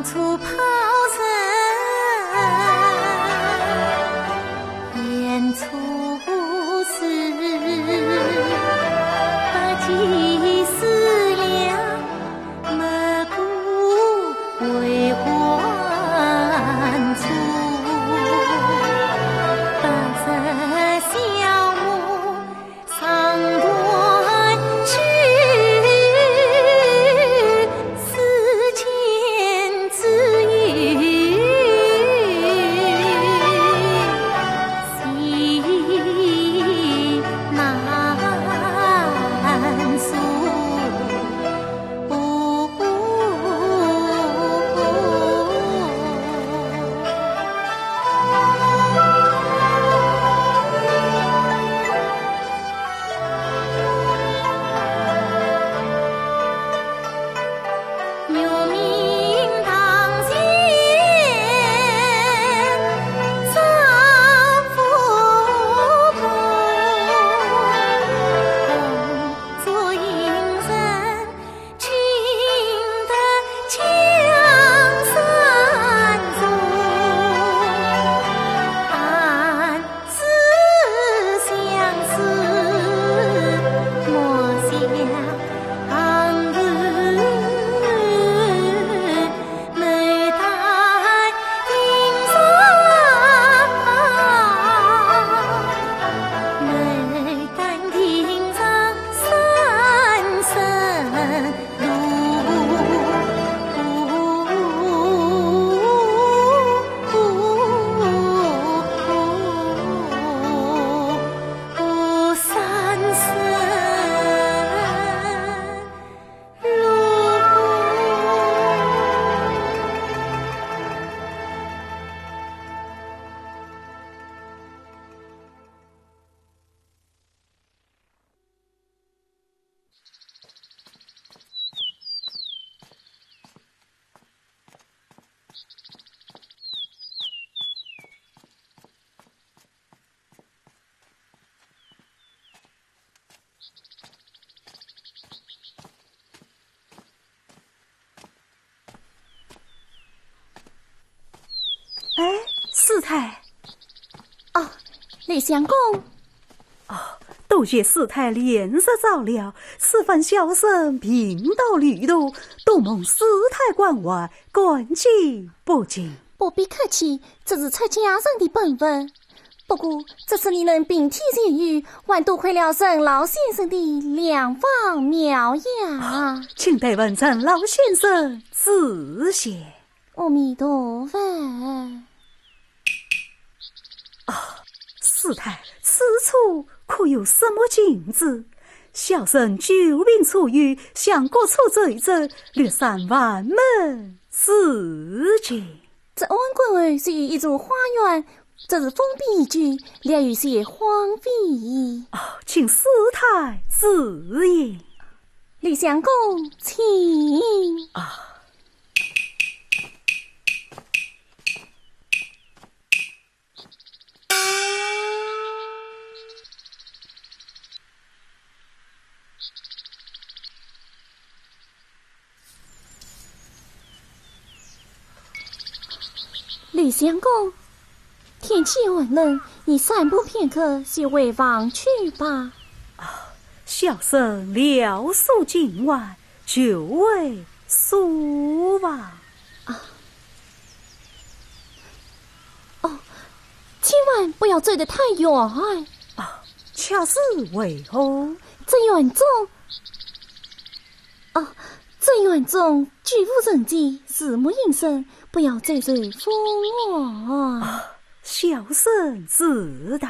处抛身，言处事，把计思量，莫顾为还处。把色消磨，长短去，思前自语，心难诉。牛鸣堂前，丈夫梦，红烛映人，寻得江山中。暗自相思，莫想杭日。眉黛映上，眉黛映上三生路。三生路。师太，李相公，多谢师太脸色照料，此番小生病到旅途，多蒙师太关怀，感激不尽。不必客气，这是出家人的本分。不过这次你能并体见语，还多亏了沈老先生的良方妙药。请得问陈老先生指谢。阿弥陀佛。师太，此处可有什么禁止？小生久病初愈，想各处走一走，略散万门事情。这安官儿是有一座花园，这是封闭一居，略有些荒废。请师太指引。李相公，请。李相公，天气温冷，你散步片刻，先回房去吧。小生料宿今晚，就为苏王。千万不要走得太远。恰是为何？这园中居无人迹，树木阴森，不要再随风我。小生知道。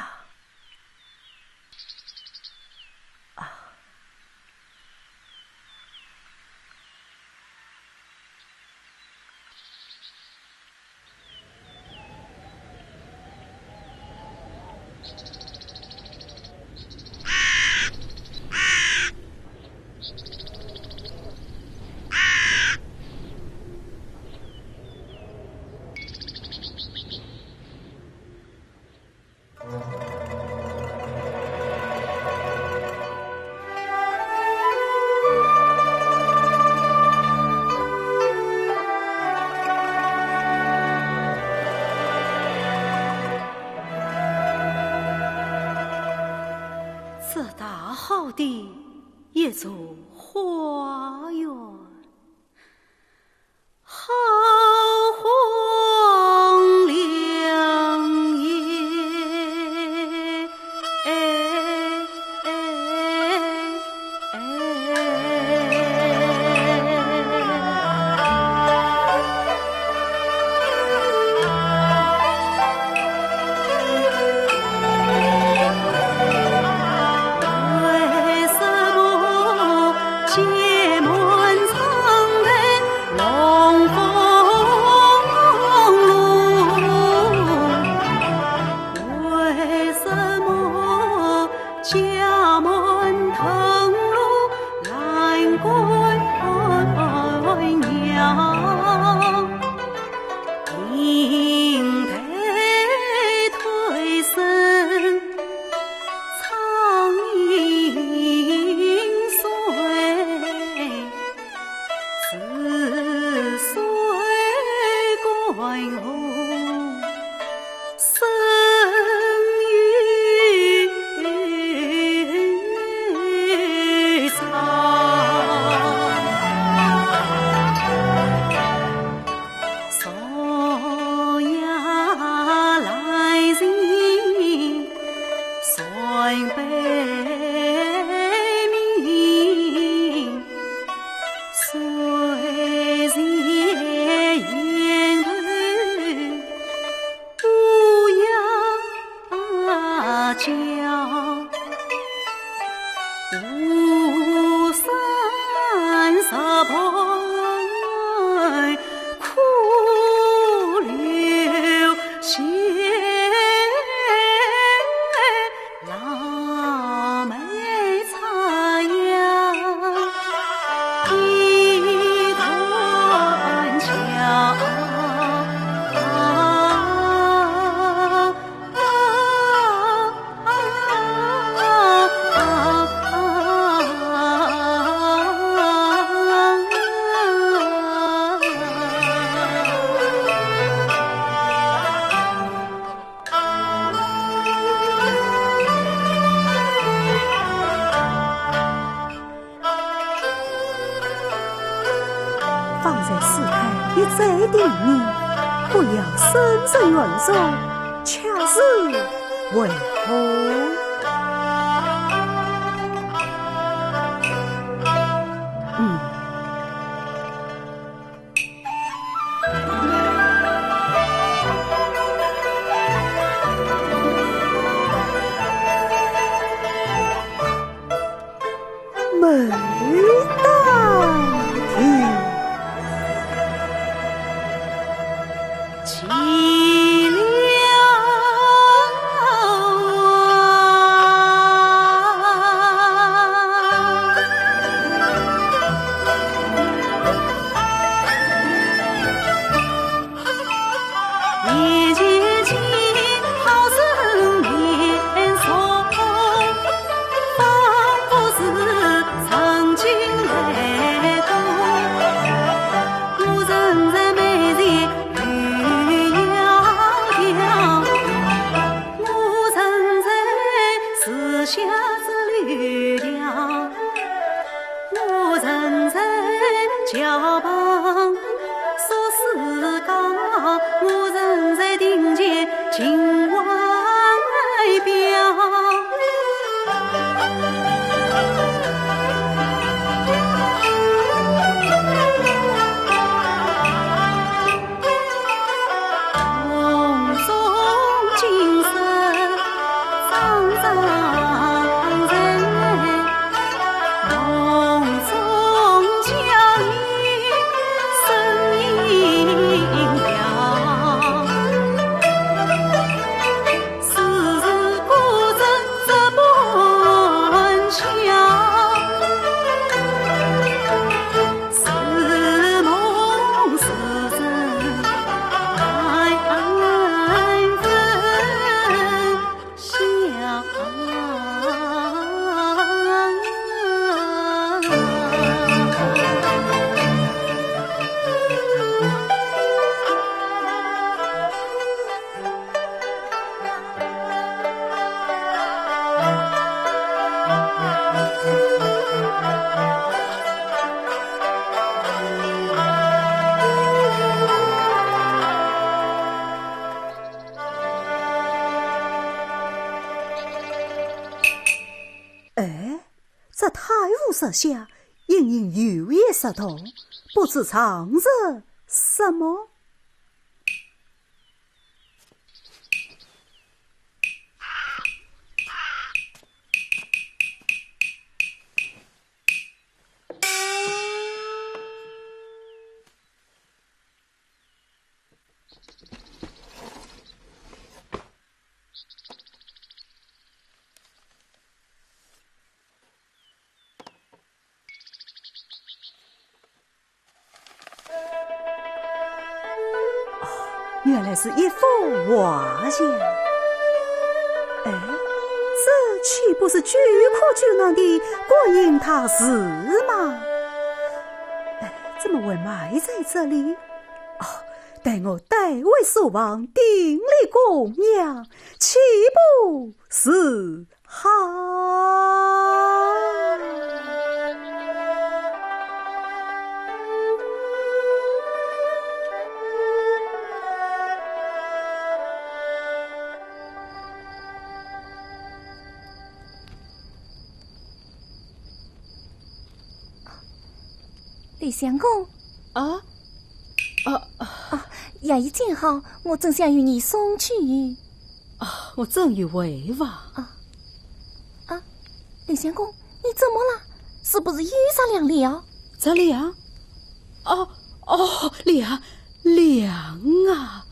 的一座花园，好荒凉夜。放在世态一再的你，不要深深远送，恰是为何？美大题。凄凉一见情好生面送，仿佛是曾经来过。我人在美人绿窈窕，我人在时下之绿调，我人在桥旁说世讲，我人在庭前情怀表。梦中今生方丈人，梦中将色下隐隐有一石头，不知藏着什么。原来是一幅画像，哎，这岂不是巨苦巨难的观音塔寺吗？哎，怎么会埋在这里？哦，待我代为所望，顶礼供养，岂不是好？李相公，衙役见好，我正想与你送去。我正以为吧。李相公，你怎么了？是不是遇上凉了？这凉？凉啊！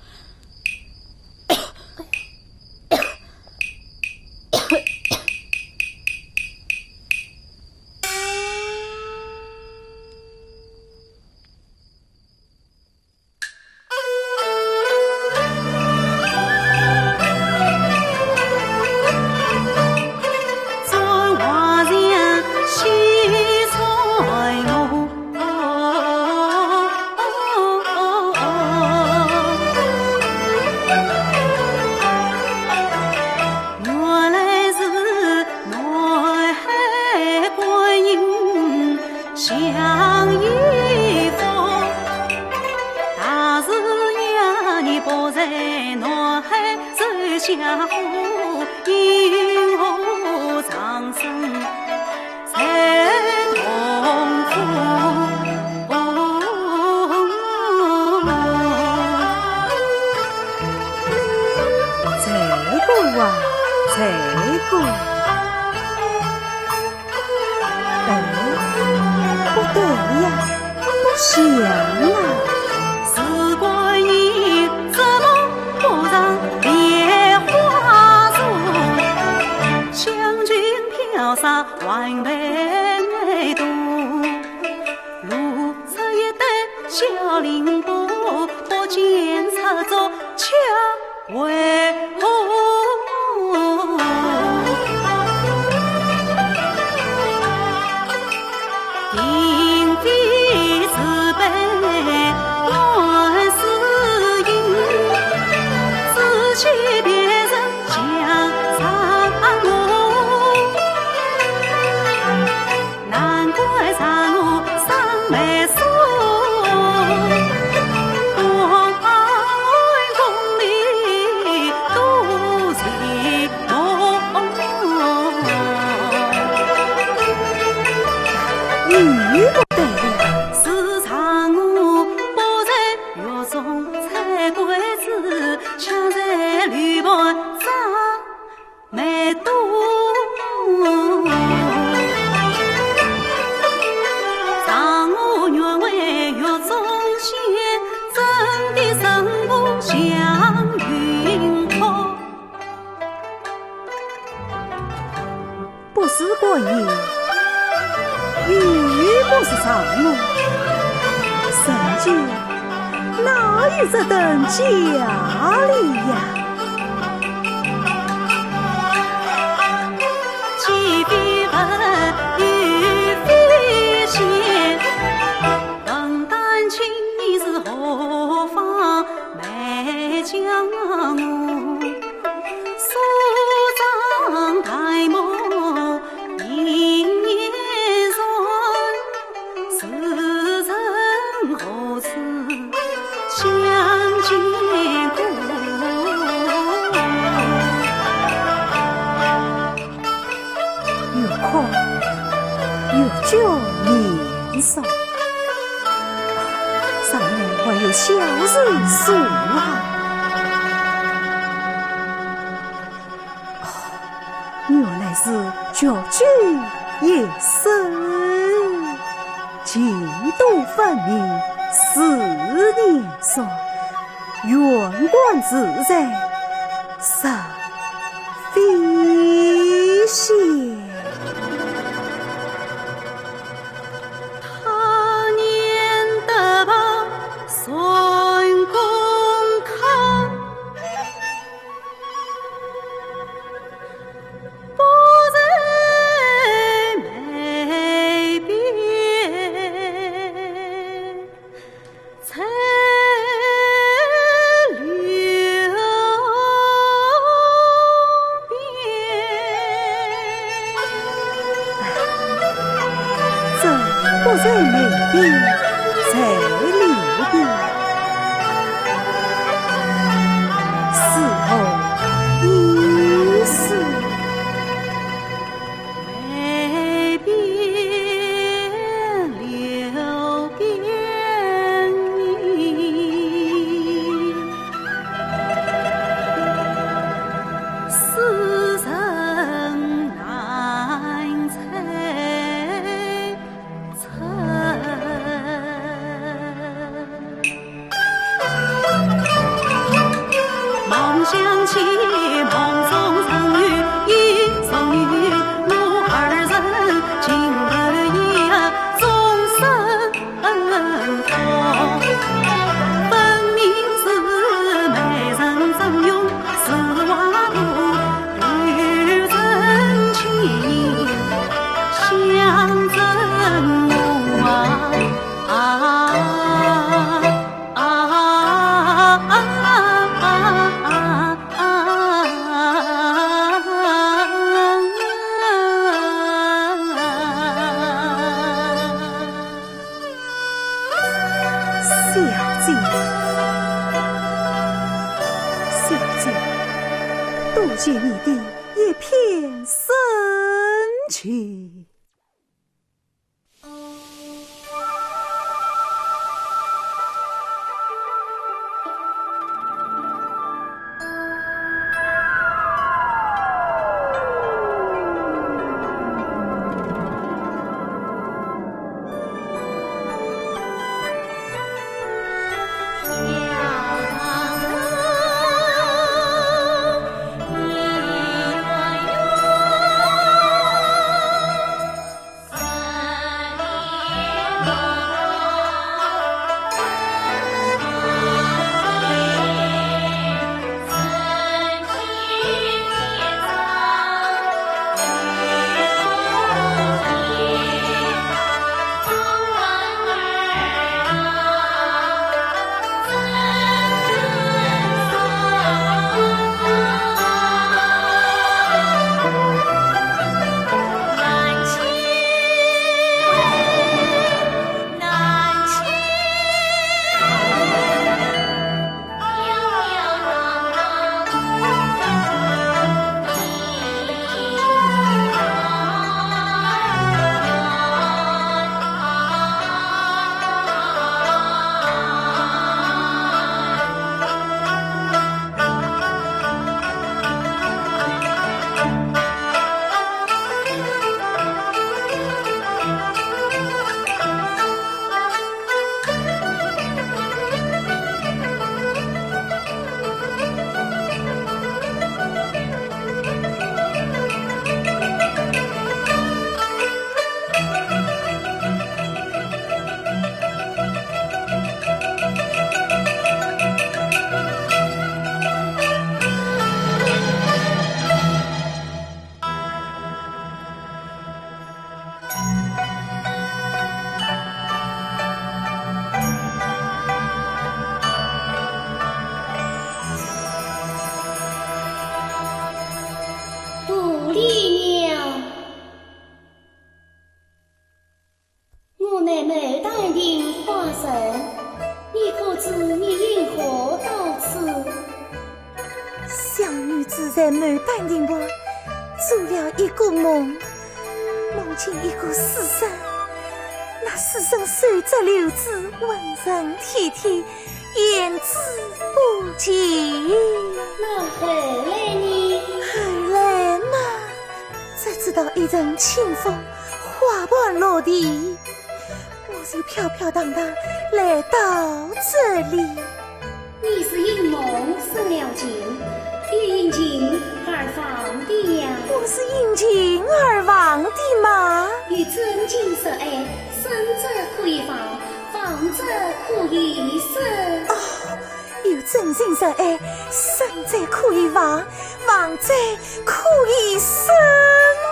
下湖银河长生才同福。这个啊，这个，不对呀，不像啊。是观音怎么不让莲花树？将军飘洒万倍度，路上一对小灵波，不见插着恰为何？定非慈悲乱世因，自欺别人想伤我，难怪让我伤眉梢，我爱功名都寂寞。你不对了，时常我抱在狱中采桂子，想在绿袍长眉肚。让我愿为狱中仙，真的神不像云涛。不是观音，玉不是上我，圣经哪有这等家里呀？既非人，亦非仙，问丹青你是何方美将我？苏张台幕迎年传，时辰何此相见故？年少。上面还有小人数啊！原来是脚具也深，情度分明，4年少，远观自在，实非仙。不在美丽，在流变。死后已是美变流变意，世人难猜。想起梦中曾遇一双玉露二人，情得意终身同。分明是美人赠用丝袜布，与真情相赠梦小姐，多谢你的一片深情。在牡丹亭外做了一个梦，梦见一个死神此生虽则留子，温润体贴，言之不尽。那后来呢？后来嘛，只知道一阵清风，花瓣落地，我就飘飘荡荡来到这里。你是因梦生了情，也因情而放的呀。我是因情而忘的吗？与真情所爱，生者可以放，放者可以生。有真情所爱，生者可以忘，忘者可以生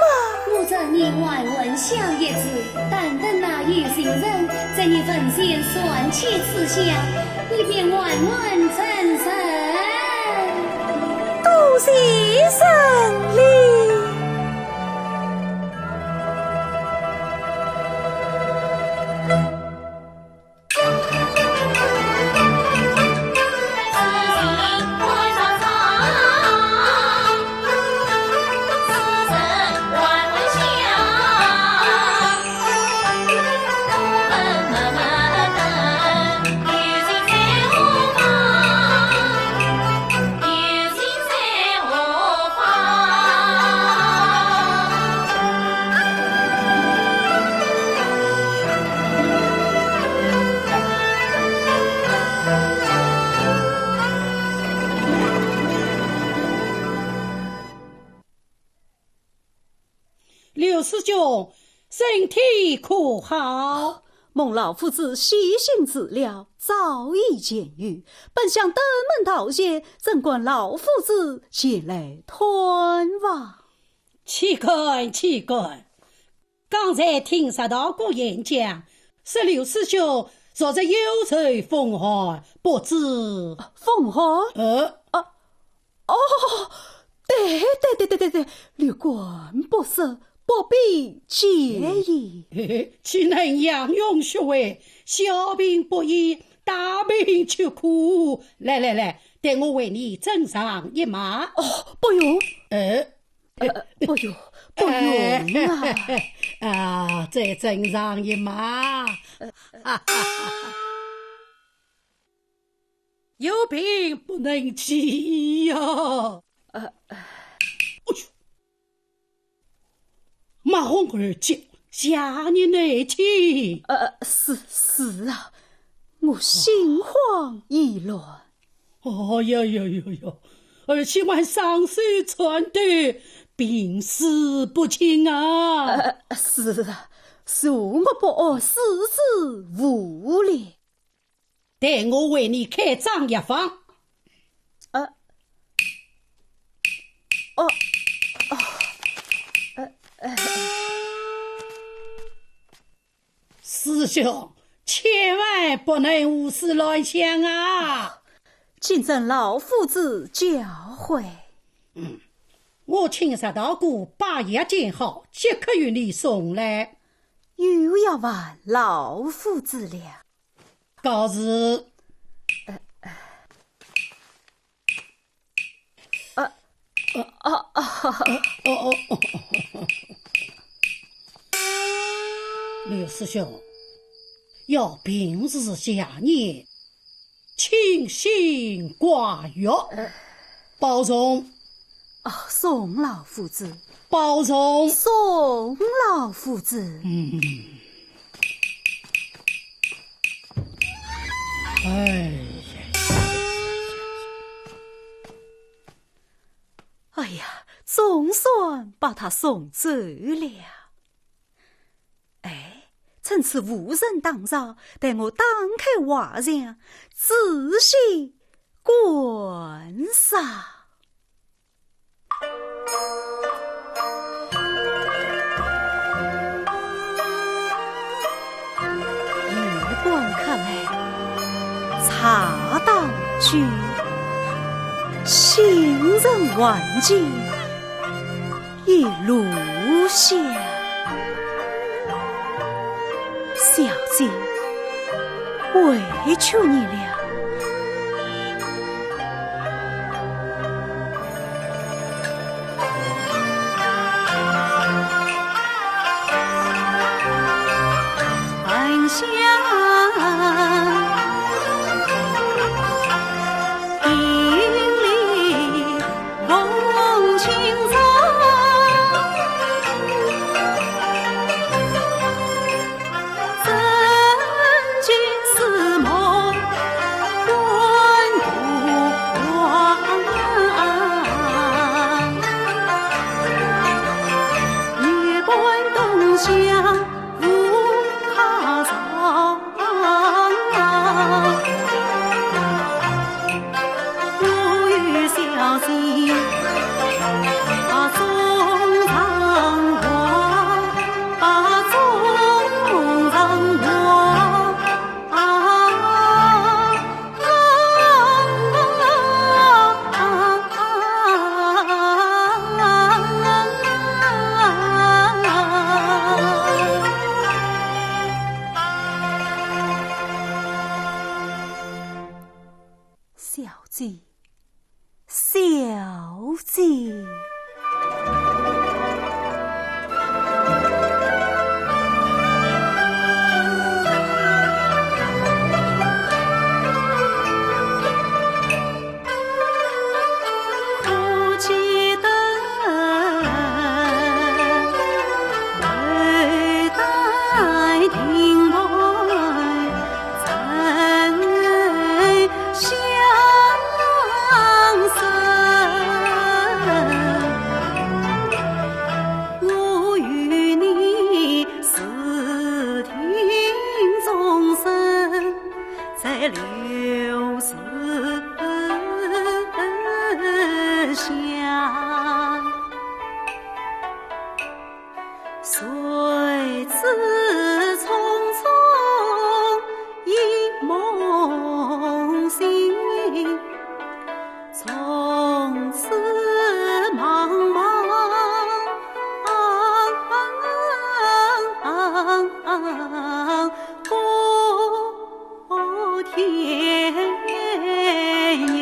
嘛。我这你万闻想一字，但等那有心人在你坟前算起此想，你便万万成神。多谢神灵。刘师兄，身体可好？蒙老夫子细心治疗，早已痊愈。本想登门道谢，怎管老夫子前来探望。岂敢岂敢！刚才听石道姑演讲，说刘师兄若在幽州风寒，不知风寒？对，略管不赦，不必介意。岂能杨勇学为，小病不医，大病却苦。来，待我为你斟上一马。不用。不用啊！再斟上一马。有病不能急呀！马红儿姐，下你内听。是啊，我心慌意乱。儿媳妇上手传对，病死不轻啊！是啊，恕我不恶，事事无力。待我为你开张药方。师兄，千万不能胡思乱想啊！谨遵老夫子教诲。我请石道姑把药煎好，即刻与你送来。又要问老夫子了。告辞。刘师兄，要平时下念，清心寡欲，保重。送老夫子，保重。送老夫子。哎呀，总算把他送走了。趁此无人打扰，待我打开画像，仔细观赏。夜观看来，恰当句，行人万景，一路下。小姐，委屈你了。寒香，营里红青草，真君似梦官渡王，夜观东乡如卡草，如遇小溪中藏我，中藏我。小姐，小姐。不记得每代听来曾相思，我与你私听终身，在流思乡，谁知匆匆一梦醒，从此茫茫过天涯。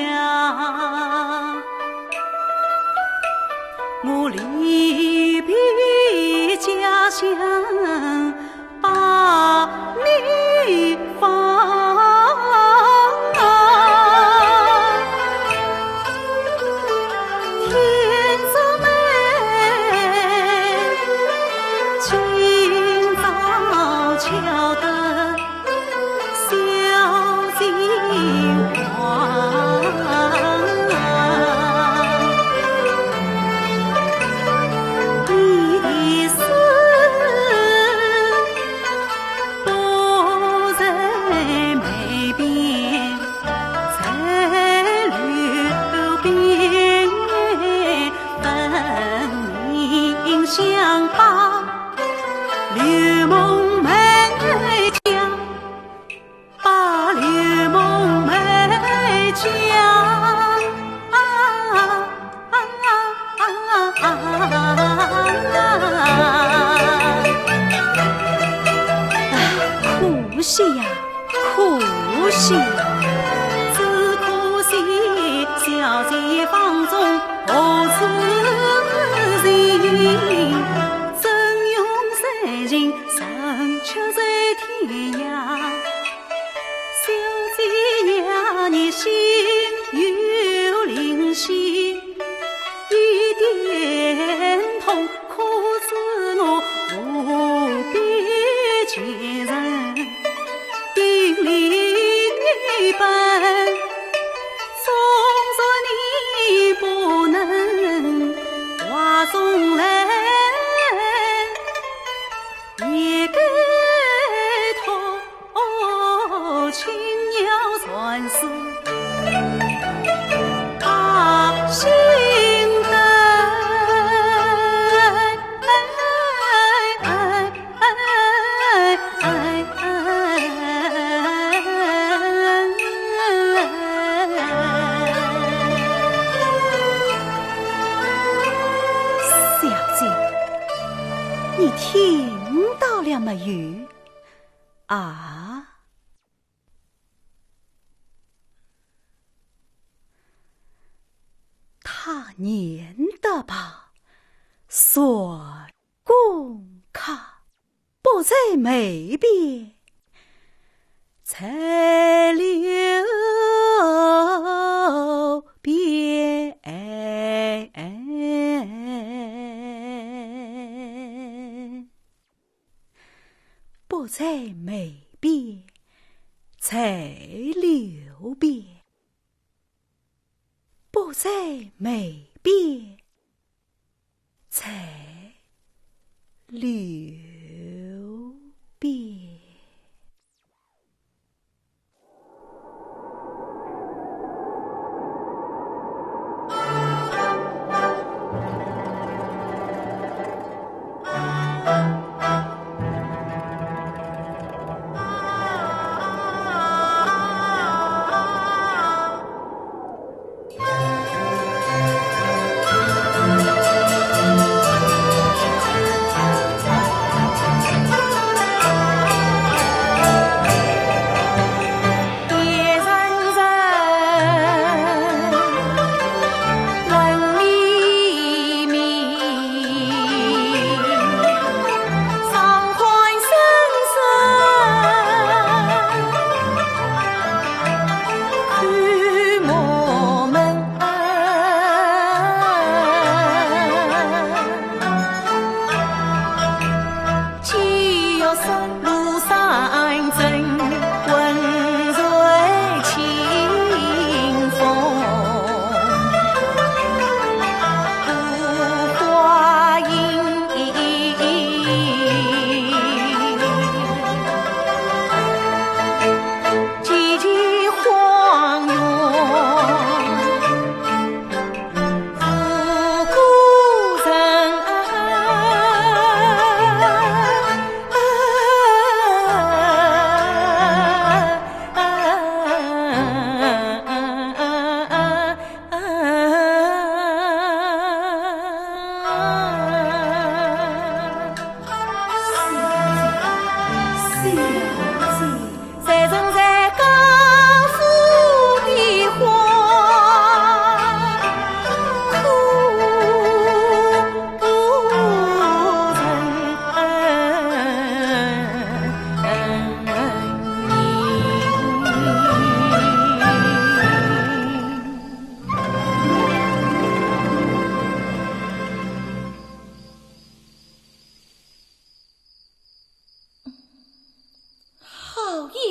我离别家乡百里芳，天色美，今早瞧得小鸡黄。你的思不曾没变，在流边分明相把，刘梦梅家，把刘梦梅家。可惜呀，可惜！只可惜小姐房中何此人，真用三情神却在天涯。小姐呀，你心有灵犀，一点痛，可知我无比坚韧。定力一般，纵说你不能画中来，也该托青鸟传书，心灯。你听到了没有？啊？他念的吧，算公卡不在眉边，才留别，不才没别，才留别，不才没别，才留别。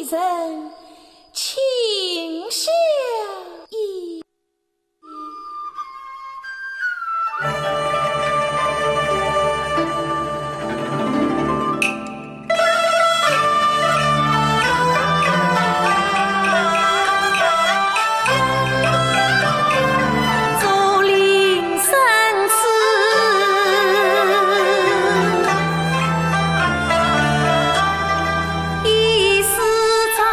人情相依。竹林深处，一丝长。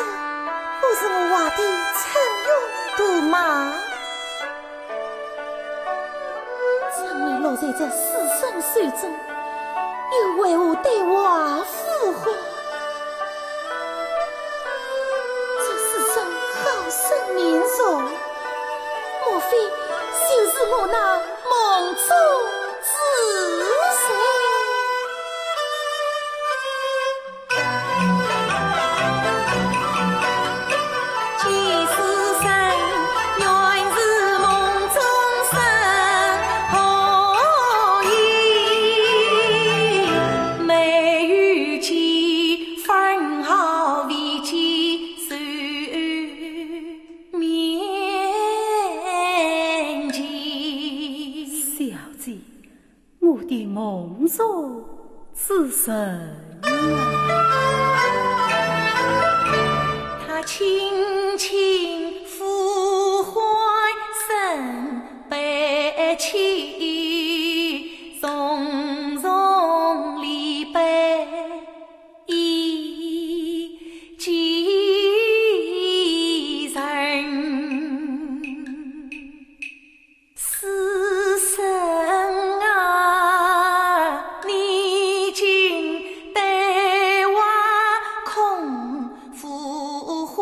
不是我画的陈勇度吗？怎会落在这死生手中，又为我对我复活？这世上好生面容，莫非就是我那梦中之人？我的梦中之人他轻轻抚怀身背起，从容离别一几人，死生花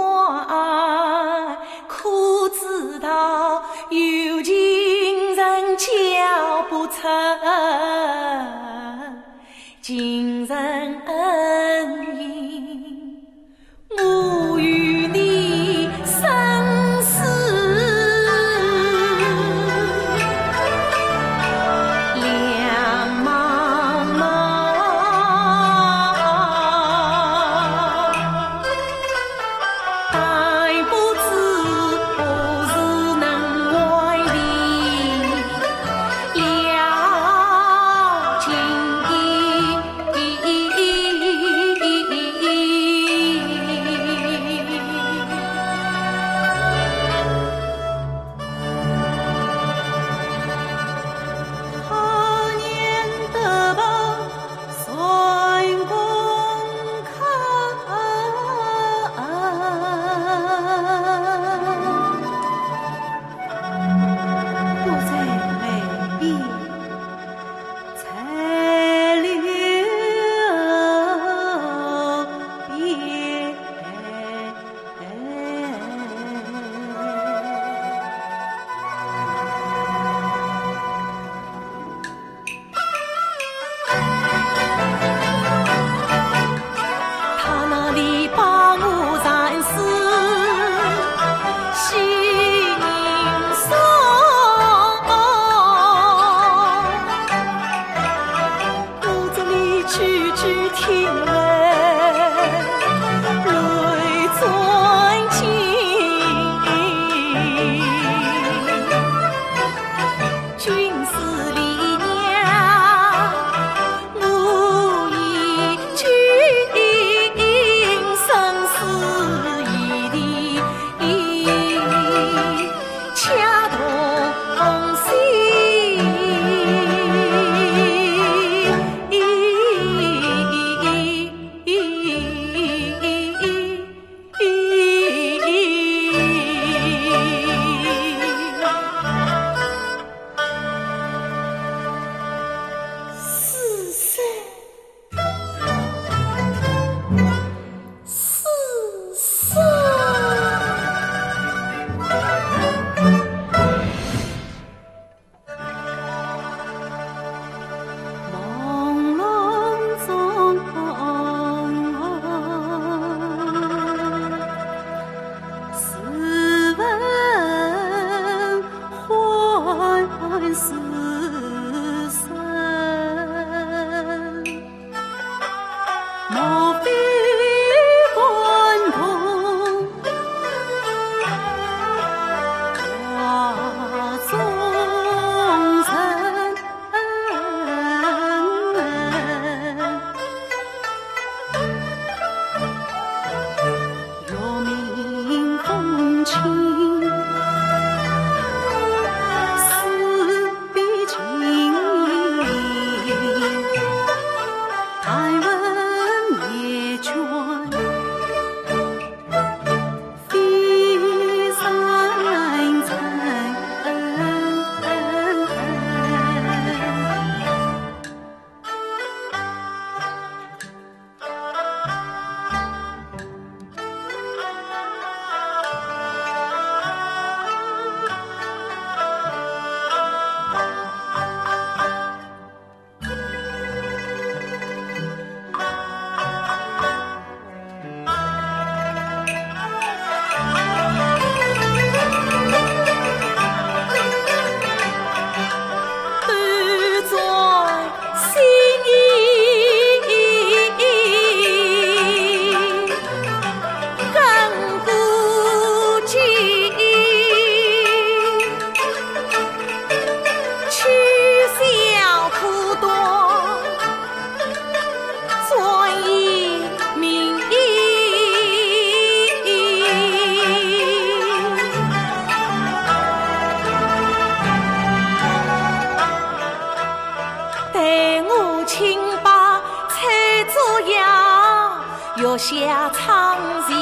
下苍涎，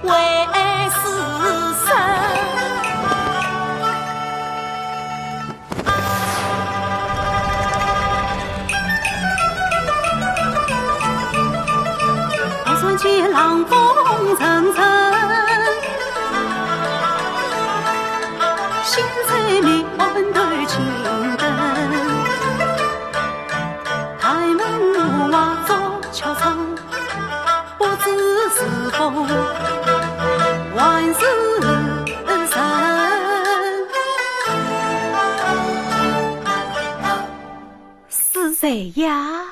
为师生。好算见浪风层层，心在面对青灯。开门瓦座敲窗，不知是否万事成。是谁呀？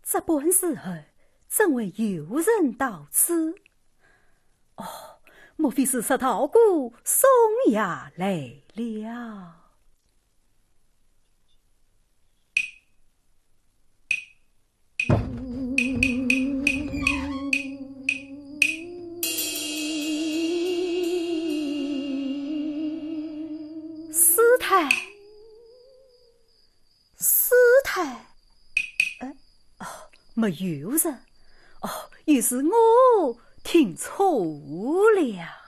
这本时候怎会有人到此？哦，莫非是石头姑送牙来了？师太，师太。没有人，哦，于是我听错了。